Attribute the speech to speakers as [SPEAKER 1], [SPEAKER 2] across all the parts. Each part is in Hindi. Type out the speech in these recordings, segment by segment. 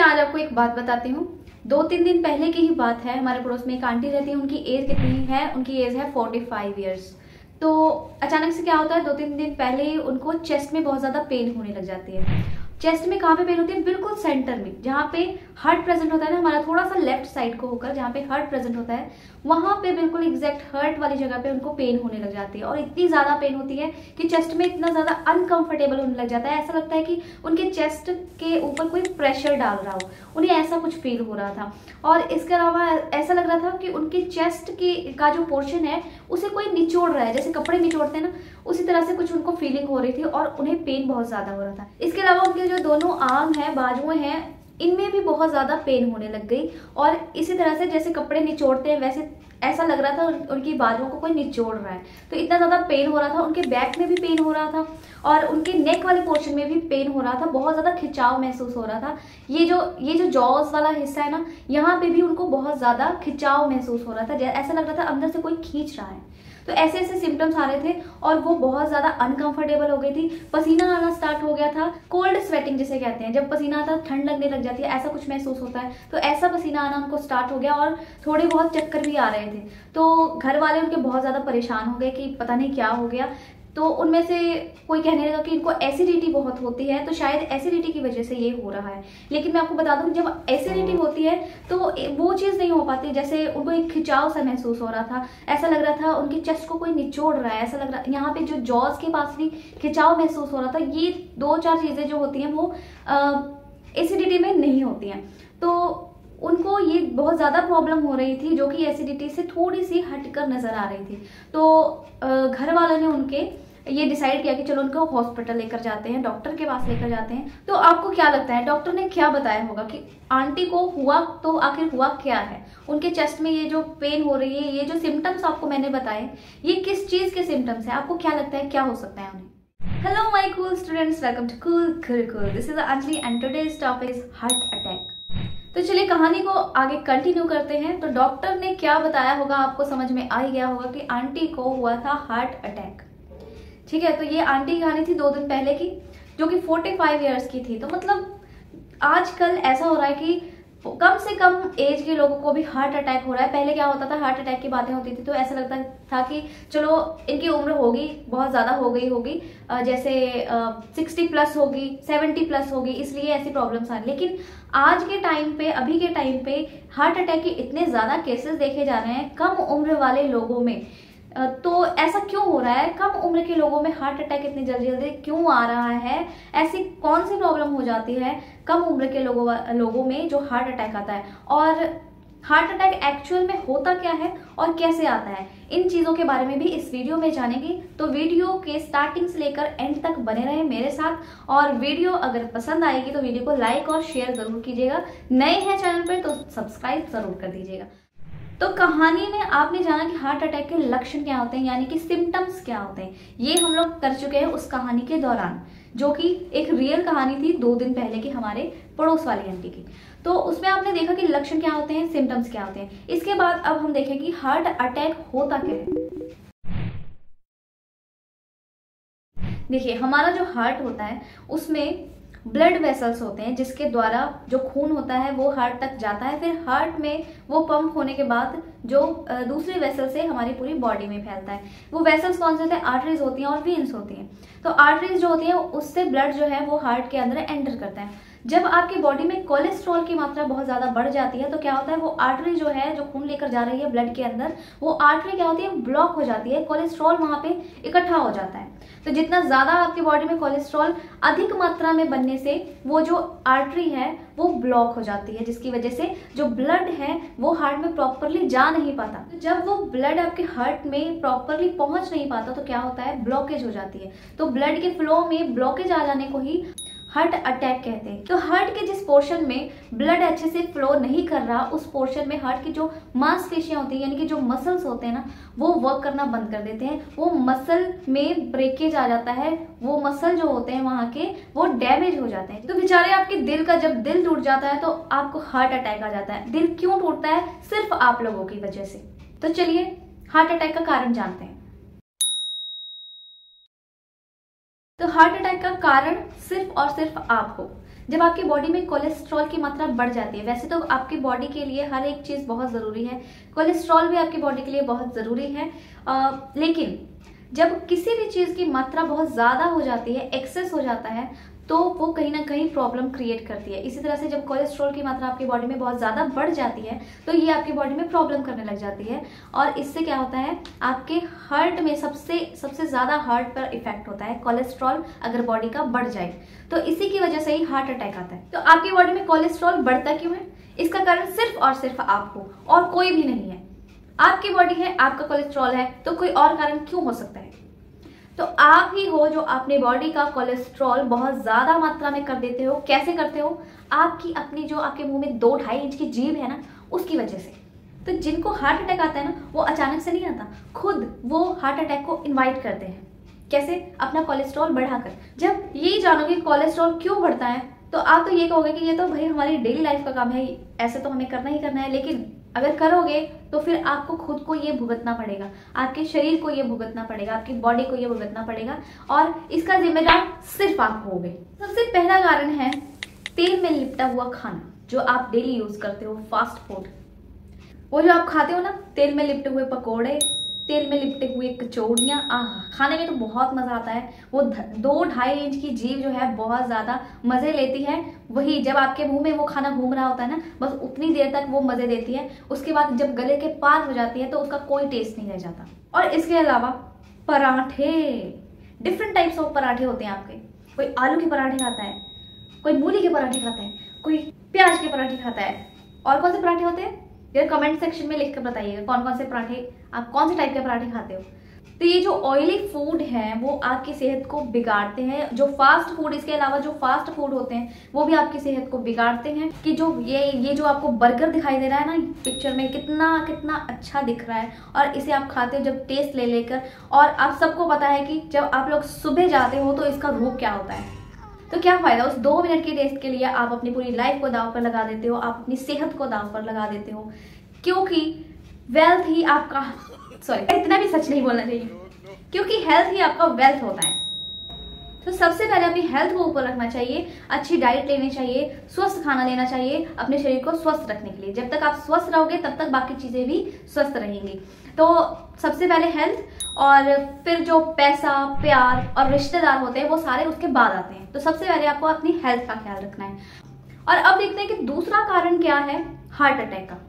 [SPEAKER 1] आज आपको एक बात बताती हूँ। 2-3 दिन पहले की ही बात है। हमारे पड़ोस में एक आंटी रहती है। उनकी एज कितनी है? उनकी एज है 45 ईयर्स। तो अचानक से क्या होता है, 2-3 दिन पहले ही उनको चेस्ट में बहुत ज़्यादा पेन होने लग जाती है। चेस्ट में कहाँ पे पेन होती है? बिल्कुल सेंटर में, जहाँ पे हार्ट प्रेजेंट होता है ना, हमारा थोड़ा सा लेफ्ट साइड को होकर जहाँ पे हार्ट प्रेजेंट होता है, वहाँ पे बिल्कुल एग्जैक्ट हार्ट वाली जगह पे उनको पेन होने लग जाती है। और इतनी ज़्यादा पेन होती है कि चेस्ट में इतना ज़्यादा अनकंफर्टेबल होने लग जाता है। ऐसा लगता है कि उनके चेस्ट के ऊपर कोई प्रेशर डाल रहा हो, उन्हें ऐसा कुछ फील हो रहा था। और इसके अलावा ऐसा लग रहा था कि उनके चेस्ट का जो पोर्शन है उसे कोई निचोड़ रहा है, जैसे कपड़े निचोड़ते हैं ना, उसी तरह से कुछ उनको फीलिंग हो रही थी और उन्हें पेन बहुत ज्यादा हो रहा था। इसके अलावा उनके जो दोनों आर्म है, बाजुएं हैं, इनमें भी बहुत ज्यादा पेन होने लग गई। और इसी तरह से जैसे कपड़े निचोड़ते हैं वैसे ऐसा लग रहा था उनकी बाजुओं को कोई निचोड़ रहा है। तो इतना ज्यादा पेन हो रहा था। उनके बैक में भी पेन हो रहा था और उनके नेक वाले पोर्शन में भी पेन हो रहा था। बहुत ज्यादा खिंचाव महसूस हो रहा था। ये जो जॉज वाला हिस्सा है ना, यहाँ पे भी उनको बहुत ज्यादा खिंचाव महसूस हो रहा था। ऐसा लग रहा था अंदर से कोई खींच रहा है। तो ऐसे ऐसे सिम्टम्स आ रहे थे और वो बहुत ज्यादा अनकंफर्टेबल हो गई थी। पसीना आना स्टार्ट हो गया था। कोल्ड स्वेटिंग जिसे कहते हैं, जब पसीना आता है ठंड लगने लग जाती है, ऐसा कुछ महसूस होता है। तो ऐसा पसीना आना उनको स्टार्ट हो गया और थोड़े बहुत चक्कर भी आ रहे थे। तो घर वाले उनके बहुत ज्यादा परेशान हो गए कि पता नहीं क्या हो गया। तो उनमें से कोई कहने लगा कि इनको एसिडिटी बहुत होती है, तो शायद एसिडिटी की वजह से ये हो रहा है। लेकिन मैं आपको बता दूं, जब एसिडिटी होती है तो वो चीज़ नहीं हो पाती। जैसे उनको एक खिंचाव सा महसूस हो रहा था, ऐसा लग रहा था उनके चेस्ट को कोई निचोड़ रहा है, ऐसा लग रहा, यहाँ पे जो जॉज के पास भी खिंचाव महसूस हो रहा था। ये 2-4 चीज़ें जो होती हैं वो एसिडिटी में नहीं होती हैं। तो उनको ये बहुत ज़्यादा प्रॉब्लम हो रही थी, जो कि एसिडिटी से थोड़ी सी हटकर नजर आ रही थी। तो घर वालों ने उनके ये डिसाइड किया कि चलो उनको हॉस्पिटल लेकर जाते हैं, डॉक्टर के पास लेकर जाते हैं। तो आपको क्या लगता है डॉक्टर ने क्या बताया होगा कि आंटी को हुआ तो आखिर हुआ क्या है? उनके चेस्ट में ये जो पेन हो रही है, ये जो सिम्टम्स आपको मैंने बताए, ये किस चीज के सिम्टम्स है? आपको क्या लगता है क्या हो सकता है उन्हें? Hello my cool students, welcome to cool Gurukul. This is Anjali and today's topic is heart attack. तो चलिए कहानी को आगे कंटिन्यू करते हैं। तो डॉक्टर ने क्या बताया होगा आपको समझ में आ ही गया होगा कि आंटी को हुआ था हार्ट अटैक। ठीक है, तो ये आंटी की कहानी थी 2 दिन पहले की, जो कि 45 ईयर्स की थी। तो मतलब आजकल ऐसा हो रहा है कि कम से कम एज के लोगों को भी हार्ट अटैक हो रहा है। पहले क्या होता था, हार्ट अटैक की बातें होती थी तो ऐसा लगता था कि चलो इनकी उम्र होगी, बहुत ज्यादा हो गई होगी, जैसे 60 प्लस होगी, 70 प्लस होगी, इसलिए ऐसी प्रॉब्लम्स आ रही। लेकिन आज के टाइम पे, अभी के टाइम पे हार्ट अटैक के इतने ज्यादा केसेस देखे जा रहे हैं कम उम्र वाले लोगों में। तो ऐसा क्यों हो रहा है? कम उम्र के लोगों में हार्ट अटैक इतनी जल्दी जल्दी क्यों आ रहा है? ऐसी कौन सी प्रॉब्लम हो जाती है कम उम्र के लोगों में जो हार्ट अटैक आता है? और हार्ट अटैक एक्चुअल में होता क्या है और कैसे आता है, इन चीजों के बारे में भी इस वीडियो में जानेंगे। तो वीडियो के स्टार्टिंग से लेकर एंड तक बने रहे मेरे साथ। और वीडियो अगर पसंद आएगी तो वीडियो को लाइक और शेयर जरूर कीजिएगा। नए हैं चैनल पर तो सब्सक्राइब जरूर कर दीजिएगा। तो कहानी में आपने जाना कि हार्ट अटैक के लक्षण क्या होते हैं, यानी कि सिम्टम्स क्या होते हैं। ये हम लोग कर चुके हैं उस कहानी के दौरान, जो कि एक रियल कहानी थी 2 दिन पहले की हमारे पड़ोस वाली आंटी की। तो उसमें आपने देखा कि लक्षण क्या होते हैं, सिम्टम्स क्या होते हैं। इसके बाद अब हम देखें कि हार्ट अटैक होता क्या है। देखिए, हमारा जो हार्ट होता है उसमें ब्लड वेसल्स होते हैं, जिसके द्वारा जो खून होता है वो हार्ट तक जाता है। फिर हार्ट में वो पंप होने के बाद जो दूसरे वेसल से हमारी पूरी बॉडी में फैलता है। वो वेसल्स कौन से होते हैं? आर्टरीज होती हैं और वेन्स होती हैं। तो आर्टरीज जो होती हैं उससे ब्लड जो है वो हार्ट के अंदर एंटर करता है। जब आपकी बॉडी में कोलेस्ट्रॉल की मात्रा बहुत ज्यादा बढ़ जाती है तो क्या होता है, वो आर्टरी जो है जो खून लेकर जा रही है ब्लड के अंदर, वो आर्टरी क्या होती है, ब्लॉक हो जाती है। कोलेस्ट्रॉल वहां पे इकट्ठा हो जाता है। तो जितना ज्यादा आपकी बॉडी में कोलेस्ट्रॉल अधिक मात्रा में बनने से वो जो आर्टरी है वो ब्लॉक हो जाती है, जिसकी वजह से जो ब्लड है वो हार्ट में प्रॉपरली जा नहीं पाता। तो जब वो ब्लड आपके हार्ट में प्रॉपरली पहुंच नहीं पाता तो क्या होता है, ब्लॉकेज हो जाती है। तो ब्लड के फ्लो में ब्लॉकेज आ जाने को ही हार्ट अटैक कहते हैं। तो हार्ट के जिस पोर्शन में ब्लड अच्छे से फ्लो नहीं कर रहा, उस पोर्शन में हार्ट की जो मांसपेशियां होती हैं, यानी कि जो मसल्स होते हैं ना, वो वर्क करना बंद कर देते हैं। वो मसल में ब्रेकेज आ जाता है, वो मसल जो होते हैं वहां के वो डैमेज हो जाते हैं। तो बेचारे आपके दिल का जब दिल टूट जाता है तो आपको हार्ट अटैक आ जाता है। दिल क्यों टूटता है? सिर्फ आप लोगों की वजह से। तो चलिए हार्ट अटैक का कारण जानते हैं। तो हार्ट अटैक का कारण सिर्फ और सिर्फ आप हो। जब आपकी बॉडी में कोलेस्ट्रॉल की मात्रा बढ़ जाती है, वैसे तो आपकी बॉडी के लिए हर एक चीज़ बहुत ज़रूरी है, कोलेस्ट्रॉल भी आपकी बॉडी के लिए बहुत ज़रूरी है, लेकिन जब किसी भी चीज़ की मात्रा बहुत ज़्यादा हो जाती है, एक्सेस हो जाता है, तो वो कहीं ना कहीं प्रॉब्लम क्रिएट करती है। इसी तरह से जब कोलेस्ट्रॉल की मात्रा आपकी बॉडी में बहुत ज़्यादा बढ़ जाती है तो ये आपकी बॉडी में प्रॉब्लम करने लग जाती है, और इससे क्या होता है, आपके हार्ट में सबसे ज़्यादा हार्ट पर इफेक्ट होता है। कोलेस्ट्रॉल अगर बॉडी का बढ़ जाए तो इसी की वजह से ही हार्ट अटैक आता है। तो आपकी बॉडी में कोलेस्ट्रॉल बढ़ता क्यों है? इसका कारण सिर्फ और सिर्फ आप हो और कोई भी नहीं है। आपकी बॉडी है, आपका कोलेस्ट्रॉल है, तो कोई और कारण क्यों हो सकता है? तो आप ही हो जो अपनी बॉडी का कोलेस्ट्रॉल बहुत ज्यादा मात्रा में कर देते हो। कैसे करते हो? आपकी अपनी जो आपके मुंह में 2-2.5 इंच की जीभ है ना, उसकी वजह से। तो जिनको हार्ट अटैक आता है ना, वो अचानक से नहीं आता, खुद वो हार्ट अटैक को इनवाइट करते हैं। कैसे? अपना कोलेस्ट्रॉल बढ़ाकर। जब ये जानोगे कोलेस्ट्रॉल क्यों बढ़ता है, तो आप तो ये कहोगे कि ये तो भाई हमारी डेली लाइफ का काम है, ऐसे तो हमें करना ही करना है। लेकिन अगर करोगे तो फिर आपको खुद को ये भुगतना पड़ेगा, आपके शरीर को ये भुगतना पड़ेगा, आपकी बॉडी को ये भुगतना पड़ेगा, और इसका जिम्मेदार सिर्फ आप होगे। सबसे पहला कारण है तेल में लिपटा हुआ खाना, जो आप डेली यूज करते हो, फास्ट फूड। वो जो आप खाते हो ना, तेल में लिपटे हुए पकोड़े, तेल में लिपटे हुए कचौड़ियाँ, खाने में तो बहुत मजा आता है। वो 2-2.5 इंच की जीभ जो है बहुत ज्यादा मजे लेती है। वही जब आपके मुंह में वो खाना घूम रहा होता है ना, बस उतनी देर तक वो मजे देती है। उसके बाद जब गले के पार हो जाती है तो उसका कोई टेस्ट नहीं रह जाता। और इसके अलावा पराठे, डिफरेंट टाइप्स ऑफ पराठे होते हैं आपके। कोई आलू के पराठे खाता है, कोई मूली के पराठे खाता है, कोई प्याज के पराठे खाता है। और कौन से पराठे होते हैं? यार कमेंट सेक्शन में लिख कर बताइएगा कौन कौन से पराठे, आप कौन से टाइप के पराठे खाते हो। तो ये जो ऑयली फूड है वो आपकी सेहत को बिगाड़ते हैं। जो फास्ट फूड, इसके अलावा जो फास्ट फूड होते हैं वो भी आपकी सेहत को बिगाड़ते हैं। कि जो ये जो आपको बर्गर दिखाई दे रहा है ना पिक्चर में, कितना कितना अच्छा दिख रहा है, और इसे आप खाते हो जब टेस्ट ले लेकर। और आप सबको पता है कि जब आप लोग सुबह जाते हो तो इसका रूप क्या होता है। तो क्या फायदा उस 2 मिनट के टेस्ट के लिए आप अपनी पूरी लाइफ को दांव पर लगा देते हो, आप अपनी सेहत को दांव पर लगा देते हो। क्योंकि वेल्थ ही आपका, सॉरी इतना भी सच नहीं बोलना चाहिए, क्योंकि हेल्थ ही आपका वेल्थ होता है। तो सबसे पहले अपनी हेल्थ को ऊपर रखना चाहिए, अच्छी डाइट लेनी चाहिए, स्वस्थ खाना लेना चाहिए अपने शरीर को स्वस्थ रखने के लिए। जब तक आप स्वस्थ रहोगे तब तक बाकी चीजें भी स्वस्थ रहेंगी। तो सबसे पहले हेल्थ, और फिर जो पैसा, प्यार और रिश्तेदार होते हैं वो सारे उसके बाद आते हैं। तो सबसे पहले आपको अपनी हेल्थ का ख्याल रखना है। और अब देखते हैं कि दूसरा कारण क्या है हार्ट अटैक का।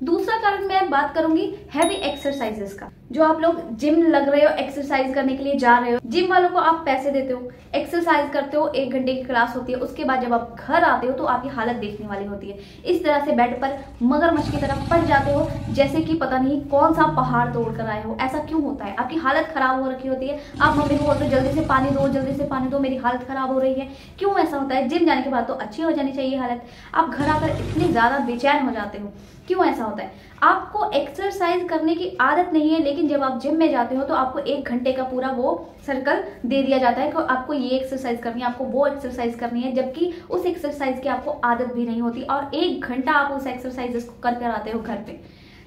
[SPEAKER 1] दूसरा कारण मैं बात करूंगी हैवी एक्सरसाइजेस का। जो आप लोग जिम लग रहे हो, एक्सरसाइज करने के लिए जा रहे हो, जिम वालों को आप पैसे देते हो, एक्सरसाइज करते हो, 1 घंटे की क्लास होती है, उसके बाद जब आप घर आते हो तो आपकी हालत देखने वाली होती है। इस तरह से बेड पर मगरमच्छ की तरह पड़ जाते हो, जैसे कि पता नहीं कौन सा पहाड़ तोड़ कर आए हो। ऐसा क्यों होता है? आपकी हालत खराब हो रखी होती है, आप मम्मी को बोलते हो जल्दी से पानी दो, जल्दी से पानी दो, मेरी हालत खराब हो रही है। क्यों ऐसा होता है? जिम जाने के बाद तो अच्छी हो जानी चाहिए हालत, आप घर आकर इतने ज्यादा बेचैन हो जाते हो। क्यों ऐसा होता है? आपको एक्सरसाइज करने की आदत नहीं है, लेकिन जब आप जिम में जाते हो तो आपको 1 घंटे का पूरा वो सर्कल दे दिया जाता है कि आपको ये एक्सरसाइज करनी है, आपको वो एक्सरसाइज करनी है, जबकि उस एक्सरसाइज की आपको आदत भी नहीं होती, और 1 घंटा आप उस एक्सरसाइज को कर आते हो घर पे।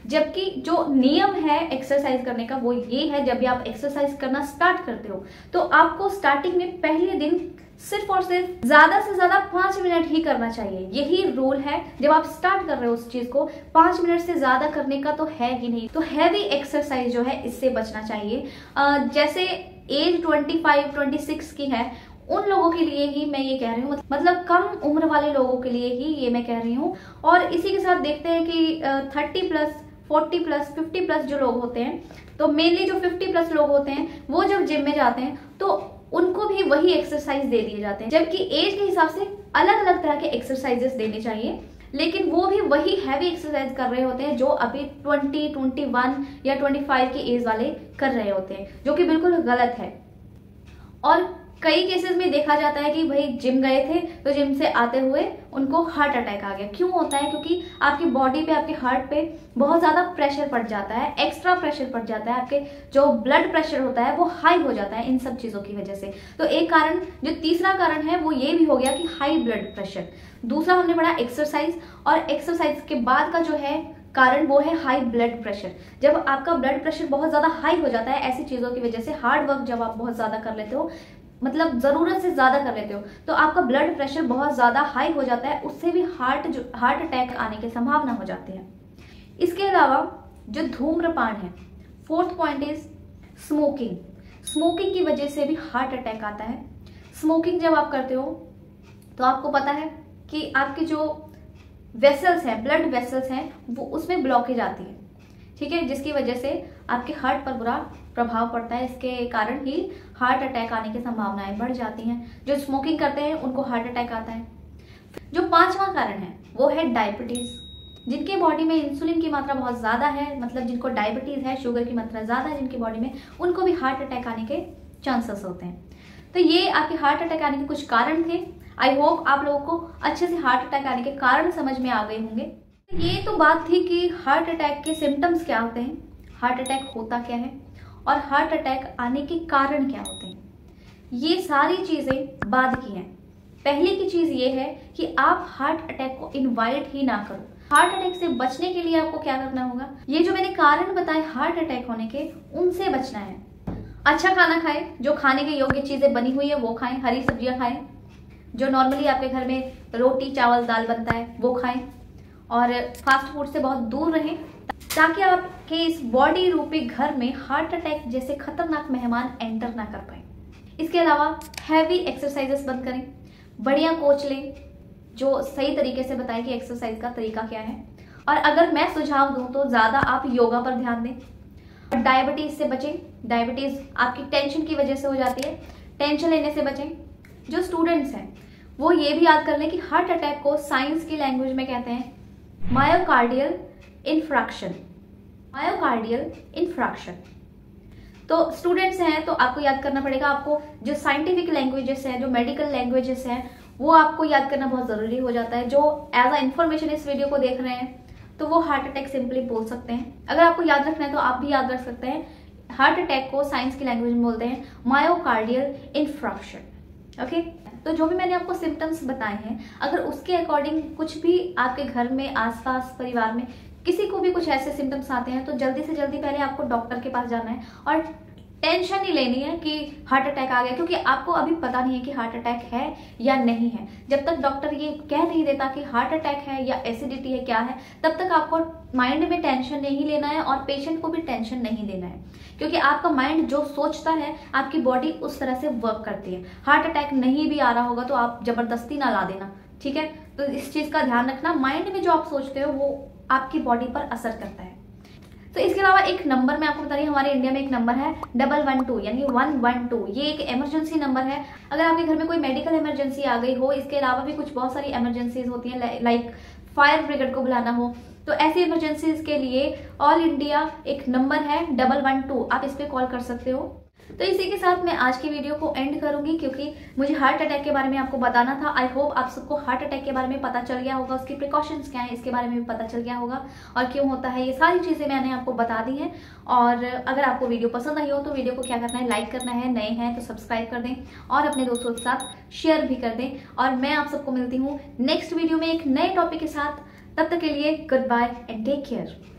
[SPEAKER 1] जबकि जो नियम है एक्सरसाइज करने का वो ये है, जब भी आप एक्सरसाइज करना स्टार्ट करते हो तो आपको स्टार्टिंग में पहले दिन सिर्फ और सिर्फ ज्यादा से ज्यादा 5 मिनट ही करना चाहिए। यही रूल है, जब आप स्टार्ट कर रहे हो उस चीज को, 5 मिनट से ज्यादा करने का तो है ही नहीं। तो हैवी एक्सरसाइज जो है इससे बचना चाहिए। जैसे एज 25-26 की है, उन लोगों के लिए ही मैं ये कह रही हूँ, मतलब कम उम्र वाले लोगों के लिए ही ये मैं कह रही हूँ। और इसी के साथ देखते हैं कि 30+, 40+, 50+ जो लोग होते हैं, तो मेनली जो 50+ लोग होते हैं वो जब जिम में जाते हैं तो उनको भी वही एक्सरसाइज दे दिए जाते हैं, जबकि एज के हिसाब से अलग अलग तरह के एक्सरसाइजेस देने चाहिए, लेकिन वो भी वही हैवी एक्सरसाइज कर रहे होते हैं जो अभी 20, 21 या 25 की एज वाले कर रहे होते हैं, जो कि बिल्कुल गलत है। और कई केसेस में देखा जाता है कि भाई जिम गए थे तो जिम से आते हुए उनको हार्ट अटैक आ गया। क्यों होता है? क्योंकि आपकी बॉडी पे, आपके हार्ट पे बहुत ज्यादा प्रेशर पड़ जाता है, एक्स्ट्रा प्रेशर पड़ जाता है, आपके जो ब्लड प्रेशर होता है वो हाई हो जाता है इन सब चीजों की वजह से। तो एक कारण, जो तीसरा कारण है वो ये भी हो गया कि हाई ब्लड प्रेशर। दूसरा हमने पढ़ा एक्सरसाइज, और एक्सरसाइज के बाद का जो है कारण वो है हाई ब्लड प्रेशर। जब आपका ब्लड प्रेशर बहुत ज्यादा हाई हो जाता है ऐसी चीजों की वजह से, हार्ड वर्क जब आप बहुत ज्यादा कर लेते हो, मतलब ज़रूरत से ज़्यादा कर लेते हो तो आपका ब्लड प्रेशर बहुत ज़्यादा हाई हो जाता है, उससे भी हार्ट अटैक आने की संभावना हो जाती है। इसके अलावा जो धूम्रपान है, fourth point is smoking. Smoking की वजह से भी हार्ट अटैक आता है। स्मोकिंग जब आप करते हो तो आपको पता है कि आपके जो वेसल्स हैं, ब्लड वेसल्स हैं, वो उसमें ब्लॉकेज आती है, ठीक है, जिसकी वजह से आपके हार्ट पर बुरा प्रभाव पड़ता है। इसके कारण ही हार्ट अटैक आने की संभावनाएं बढ़ जाती हैं। जो स्मोकिंग करते हैं उनको हार्ट अटैक आता है। जो पांचवा कारण है वो है डायबिटीज। जिनके बॉडी में इंसुलिन की मात्रा बहुत ज़्यादा है, मतलब जिनको डायबिटीज है, शुगर की मात्रा ज़्यादा है जिनकी बॉडी में, उनको भी हार्ट अटैक आने के चांसेस होते हैं। तो ये आपके हार्ट अटैक आने के कुछ कारण थे। आई होप आप लोगों को अच्छे से हार्ट अटैक आने के कारण समझ में आ गए होंगे। ये तो बात थी कि हार्ट अटैक के सिम्टम्स क्या होते हैं, हार्ट अटैक होता क्या है और हार्ट अटैक आने के कारण क्या होते हैं। ये सारी चीज़ें बाद की हैं। पहले की चीज़ ये है कि आप हार्ट अटैक को इनवाइट ही ना करो। हार्ट अटैक से बचने के लिए आपको क्या करना होगा, ये जो मैंने कारण बताए हार्ट अटैक होने के, उनसे बचना है। अच्छा खाना खाएं, जो खाने के योग्य चीज़ें बनी हुई है वो खाएं, हरी सब्जियां खाएं, जो नॉर्मली आपके घर में रोटी चावल दाल बनता है वो खाएं, और फास्ट फूड से बहुत दूर रहें ताकि आपके इस बॉडी रूपी घर में हार्ट अटैक जैसे खतरनाक मेहमान एंटर ना कर पाए। इसके अलावा हैवी एक्सरसाइजेस बंद करें, बढ़िया कोच लें जो सही तरीके से बताए कि एक्सरसाइज का तरीका क्या है। और अगर मैं सुझाव दूं तो ज़्यादा आप योगा पर ध्यान दें। और डायबिटीज से बचें, डायबिटीज आपकी टेंशन की वजह से हो जाती है, टेंशन लेने से बचें। जो स्टूडेंट्स हैं वो ये भी याद कर लें कि हार्ट अटैक को साइंस की लैंग्वेज में कहते हैं मायोकार्डियल इन्फ्रैक्शन। Myocardial infarction. तो स्टूडेंट्स हैं तो आपको याद करना पड़ेगा, आपको जो साइंटिफिक लैंग्वेजेस हैं, जो मेडिकल लैंग्वेजेस हैं, वो आपको याद करना बहुत ज़रूरी हो जाता है। जो एज अ इन्फॉर्मेशन इस वीडियो को देख रहे हैं तो वो हार्ट अटैक सिंपली बोल सकते हैं। अगर आपको याद रखना है तो आप भी याद रख सकते हैं, हार्ट अटैक को साइंस की लैंग्वेज में बोलते हैं मायोकार्डियल इन्फ्रैक्शन। ओके, तो जो भी मैंने आपको सिम्टम्स बताए हैं, अगर उसके अकॉर्डिंग कुछ भी आपके घर में, आसपास, परिवार में किसी को भी कुछ ऐसे सिम्टम्स आते हैं तो जल्दी से जल्दी पहले आपको डॉक्टर के पास जाना है और टेंशन नहीं लेनी है कि हार्ट अटैक आ गया, क्योंकि आपको अभी पता नहीं है कि हार्ट अटैक है या नहीं है। जब तक डॉक्टर ये कह नहीं देता कि हार्ट अटैक है या एसिडिटी है क्या है, तब तक आपको माइंड में टेंशन नहीं लेना है और पेशेंट को भी टेंशन नहीं देना है, क्योंकि आपका माइंड जो सोचता है आपकी बॉडी उस तरह से वर्क करती है। हार्ट अटैक नहीं भी आ रहा होगा तो आप जबरदस्ती ना ला देना, ठीक है। तो इस चीज का ध्यान रखना, माइंड में जो आप सोचते हो वो आपकी बॉडी पर असर करता है। तो इसके अलावा एक नंबर मैं आपको बता रही हूँ, हमारे इंडिया में एक नंबर है 112 यानी 112। ये एक इमरजेंसी नंबर है। अगर आपके घर में कोई मेडिकल इमरजेंसी आ गई हो, इसके अलावा भी कुछ बहुत सारी इमरजेंसीज होती हैं, लाइक फायर ब्रिगेड को बुलाना हो, तो ऐसी इमरजेंसीज के लिए ऑल इंडिया एक नंबर है 112, आप इस पर कॉल कर सकते हो। तो इसी के साथ मैं आज की वीडियो को एंड करूंगी, क्योंकि मुझे हार्ट अटैक के बारे में आपको बताना था। आई होप आप सबको हार्ट अटैक के बारे में पता चल गया होगा, उसकी प्रिकॉशंस क्या है इसके बारे में भी पता चल गया होगा, और क्यों होता है, ये सारी चीज़ें मैंने आपको बता दी हैं। और अगर आपको वीडियो पसंद आई हो तो वीडियो को क्या करना है, लाइक करना है, नए हैं तो सब्सक्राइब कर दें और अपने दोस्तों के साथ शेयर भी कर दें। और मैं आप सबको मिलती हूँ नेक्स्ट वीडियो में एक नए टॉपिक के साथ। तब तक के लिए goodbye and take care.